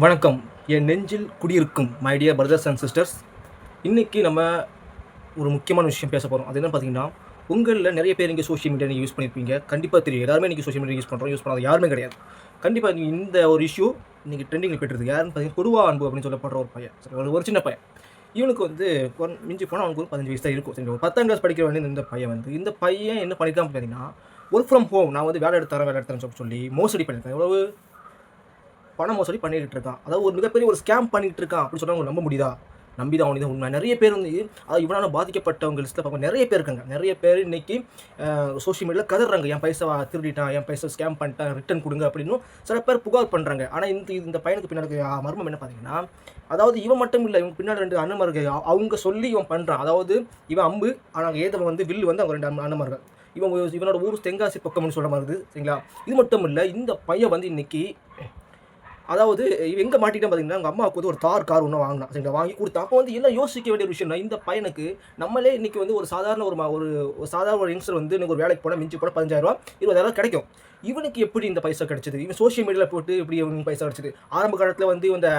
வணக்கம். என் நெஞ்சில் குடியிருக்கும் my dear brothers and sisters. இன்றைக்கி நம்ம ஒரு முக்கியமான விஷயம் பேச போகிறோம். அது என்னன்னு பார்த்தீங்கன்னா, உங்களில் நிறைய பேர் இங்கே சோஷியல் மீடியா நீங்கள் யூஸ் பண்ணியிருப்பீங்க. கண்டிப்பாக தெரியும். எல்லாருமே இன்றைக்கி சோஷியல் மீடியா யூஸ் பண்ணுறோம். யூஸ் பண்ணாத யாருமே கிடையாது. கண்டிப்பாக இந்த ஒரு இஷ்யூ இன்றைக்கி ட்ரெண்டிங்கில் போய்ட்டுருக்கு. யாருன்னு பார்த்தீங்கன்னா, கொடுவா அன்பு அப்படின்னு சொல்லப்படுற ஒரு பையன். சரி, ஒரு சின்ன பையன். இவனுக்கு வந்து மிஞ்சி போனால் அவனுக்கு ஒரு 15 வயசு தான் இருக்கும். சரி, ஒரு 10ஆம் கிளாஸ் படிக்கிற வேண்டிய இந்த பையன் இந்த பையன் என்ன பண்ணியிருக்கான் பார்த்தீங்கன்னா, ஒர்க் ஃப்ரம் ஹோம் நான் வந்து வேலை எடுத்து தரேன்னு சொல்லி மோசடி பண்ணியிருக்கேன். எவ்வளவு பண மோசடி பண்ணிக்கிட்டு இருக்கான். அதாவது ஒரு மிகப்பெரிய ஒரு ஸ்கேம் பண்ணிக்கிட்டு இருக்கான் அப்படின்னு சொன்னா உங்களுக்கு நம்ப முடியுதா? நம்பி தான் ஆகணும். உண்மை. நிறைய பேர் வந்து அதாவது இவனால பாதிக்கப்பட்டவங்க லிஸ்ட்டில் பார்க்கும்போது நிறைய பேர் இருக்காங்க. நிறைய பேர் இன்னைக்கு சோஷியல் மீடியாவில் கதறாங்க. என் பைசா திருடிட்டான், என் பைசா ஸ்கேம் பண்ணிட்டான், ரிட்டர்ன் கொடுங்க அப்படின்னு சில பேர் புகார் பண்ணுறாங்க. ஆனால் இந்த பையனுக்கு பின்னாடி மர்மம் என்ன பார்த்தீங்கன்னா, அதாவது இவன் மட்டும் இல்லை, இவங்க பின்னாடி 2 அண்ணன்மார்கள் அவங்க சொல்லி இவன் பண்ணுறான். அதாவது இவன் அம்பு, ஆனால் ஏதவன் வந்து வில்லு வந்து அவங்க 2 அண்ணன்மார்கள். இவனோட ஊர் தென்காசி பக்கம்னு சொல்கிற மாதிரி இருக்குது. சரிங்களா? இது மட்டும் இல்லை, இந்த பையன் வந்து இன்னைக்கு அதாவது இவன் எங்கே மாட்டிக்கிட்டான் பார்த்தீங்கன்னா, அவங்க அம்மாவுக்கு வந்து ஒரு தார் கார் ஒன்று வாங்கினான். சரிங்களா? வாங்கி கொடுத்தான். அப்போ வந்து எல்லாம் யோசிக்க வேண்டிய ஒரு விஷயம் தான். இந்த பையனுக்கு நம்மளே இன்னைக்கு வந்து ஒரு சாதாரண ஒரு சாதாரண ஒரு யங்ஸ்டர் வந்து இன்னைக்கு ஒரு வேலைக்கு போனால் மிஞ்சி போனால் 15,000 20,000 கிடைக்கும். இவனுக்கு எப்படி இந்த பைசா கிடைச்சது? இவன் சோஷியல் மீடியாவில் போட்டு எப்படி இவனுக்கு பைசா கிடைச்சது? ஆரம்ப காலத்தில் வந்து இந்த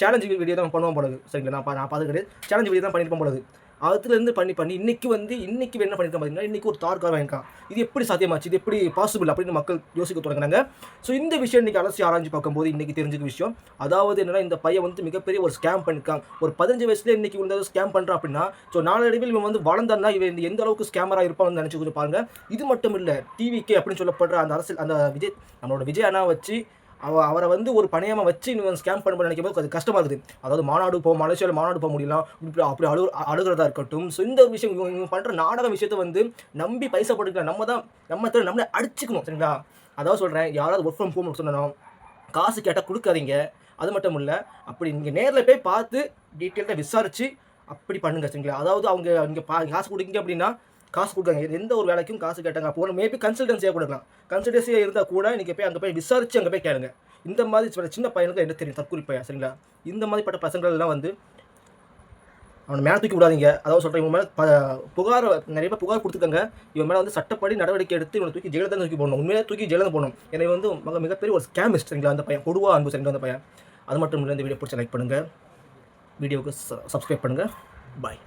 சேலஞ்ச் வீடியோ தான் பண்ணுவான் போலது. சரிங்களா? நான் பார்த்து கிடையாது. சேலஞ்ச் வீடியோ தான் பண்ணியிருப்பான் போலது. அதுலேருந்து பண்ணி இன்னைக்கு என்ன பண்ணியிருக்கான் பார்த்தீங்கன்னா, இன்னைக்கு ஒரு தார் கார் வாங்கியிருக்கான். இது எப்படி சாத்தியமாச்சு? இது எப்படி பாசிபிள் அப்படின்னு மக்கள் யோசிக்க தொடங்குனாங்க. ஸோ இந்த விஷயம் இன்னைக்கு அலசி ஆராய்ஞ்சு பார்க்கும்போது இன்னைக்கு தெரிஞ்சுக்க விஷயம். அதாவது என்னன்னா, இந்த பையன் வந்து மிகப்பெரிய ஒரு ஸ்கேம் பண்ணியிருக்கான். ஒரு 15 வயசுலேயே இன்னைக்கு வந்து ஸ்கேம் பண்ணுறான் அப்படின்னா, ஸோ நாளடைவில் இவன் வந்து வளர்ந்தான்னா இவன் எந்த அளவுக்கு ஸ்கேமராக இருப்பான்னு நினச்சி கொஞ்சம் பாருங்க. இது மட்டும் இல்லை, டிவிகே அப்படின்னு சொல்லப்படுற அந்த அரசியல் அந்த நம்மளோட விஜய் அண்ணா வச்சு அவரை வந்து ஒரு பணையமா வச்சு இவன் ஸ்கேம் பண்ண நினைக்கும் போது அது கஷ்டமாக இருக்குது. அதாவது மலேசியாவில் மாநாடு போக முடியலாம், இப்படி அப்படி அழுகிறதா இருக்கட்டும். ஸோ இந்த விஷயம் இவங்க பண்ணுற நாடக விஷயத்தை வந்து நம்பி பைசா போட்டுக்கலாம். நம்மளை அடிச்சுக்கணும். சரிங்களா? அதாவது சொல்கிறேன், யாராவது ஒர்க் ஃப்ரம் ஹோம் சொன்னோம், காசு கேட்டால் கொடுக்காதீங்க. அது மட்டும் இல்லை, அப்படி நீங்கள் நேரில் போய் பார்த்து டீட்டெயில்டாக விசாரித்து அப்படி பண்ணுங்க. சரிங்களா? அதாவது அவங்க இங்கே காசு கொடுங்க அப்படின்னா காசு கொடுக்காங்க. எந்த ஒரு வேலைக்கும் காசு கேட்டாங்க அப்போ மேபி கன்சல்டன்சியாக கொடுக்கலாம். கன்சல்டன்சியாக இருந்தால் கூட நீங்கள் போய் அங்கே போய் விசாரித்து அங்கே போய் கேளுங்க. இந்த மாதிரி சின்ன பையனுக்கு என்ன தெரியும்? தற்கொலை பையன். சரிங்களா? இந்த மாதிரிப்பட்ட பசங்கள்லாம் வந்து அவனை மேலே தூக்கி விடாதீங்க. அதாவது சொல்கிறேன், இவன் மேலே புகார் நிறைய பேர் புகார் கொடுத்துருக்காங்க. இவன் மேலே வந்து சட்டப்படி நடவடிக்கை எடுத்து இவனை தூக்கி ஜெயிலில் தான் தூக்கி போடணும். உண்மையாக தூக்கி ஜெயிலில் தான் போடணும். எனவே வந்து மிகப்பெரிய ஒரு ஸ்கேமிஸ்ட். சரிங்களா? அந்த பையன் கொடுவா அன்பு. சரிங்களா? அந்த பையன். அது மட்டும் இல்லை, இந்த வீடியோ பிடிச்ச லைக் பண்ணுங்கள், வீடியோவுக்கு சப்ஸ்கிரைப் பண்ணுங்கள். பாய்.